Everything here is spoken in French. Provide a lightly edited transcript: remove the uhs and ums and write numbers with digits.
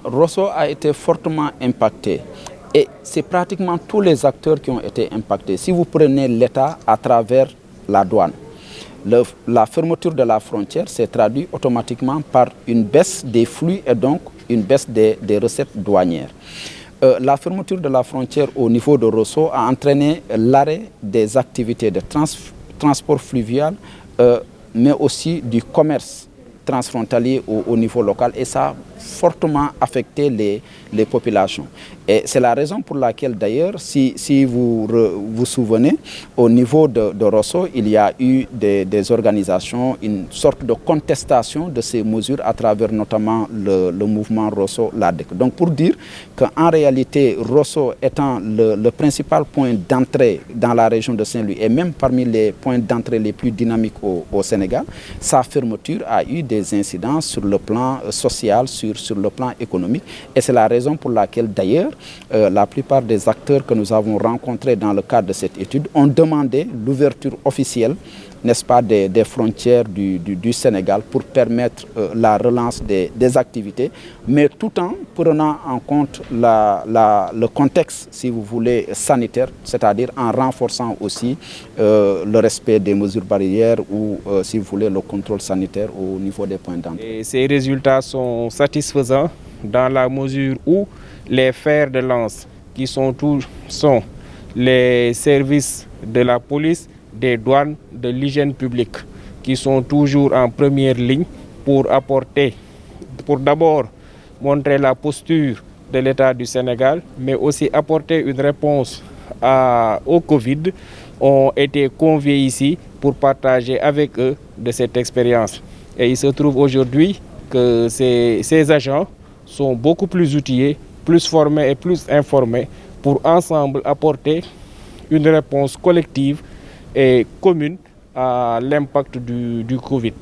Rosso a été fortement impacté et c'est pratiquement tous les acteurs qui ont été impactés. Si vous prenez l'État à travers la douane, la fermeture de la frontière s'est traduite automatiquement par une baisse des flux et donc une baisse des recettes douanières. La fermeture de la frontière au niveau de Rosso a entraîné l'arrêt des activités de transport fluvial, mais aussi du commerce transfrontalier au niveau local et ça a fortement affecté les populations. Et c'est la raison pour laquelle d'ailleurs, si vous vous souvenez, au niveau de Rosso, il y a eu des organisations, une sorte de contestation de ces mesures à travers notamment le mouvement Rosso-LADEC. Donc pour dire qu'en réalité, Rosso étant le principal point d'entrée dans la région de Saint-Louis et même parmi les points d'entrée les plus dynamiques au Sénégal, sa fermeture a eu des incidences sur le plan social, sur le plan économique. Et c'est la raison pour laquelle d'ailleurs, la plupart des acteurs que nous avons rencontrés dans le cadre de cette étude ont demandé l'ouverture officielle, n'est-ce pas, des frontières du Sénégal pour permettre la relance des activités, mais tout en prenant en compte le contexte, si vous voulez, sanitaire, c'est-à-dire en renforçant aussi le respect des mesures barrières ou, si vous voulez, le contrôle sanitaire au niveau des points d'entrée. Ces résultats sont satisfaisants dans la mesure où les fers de lance qui sont les services de la police, des douanes, de l'hygiène publique, qui sont toujours en première ligne pour d'abord montrer la posture de l'État du Sénégal, mais aussi apporter une réponse au Covid, ont été conviés ici pour partager avec eux de cette expérience. Et il se trouve aujourd'hui que ces agents sont beaucoup plus outillés, plus formés et plus informés pour ensemble apporter une réponse collective et commune à l'impact du Covid.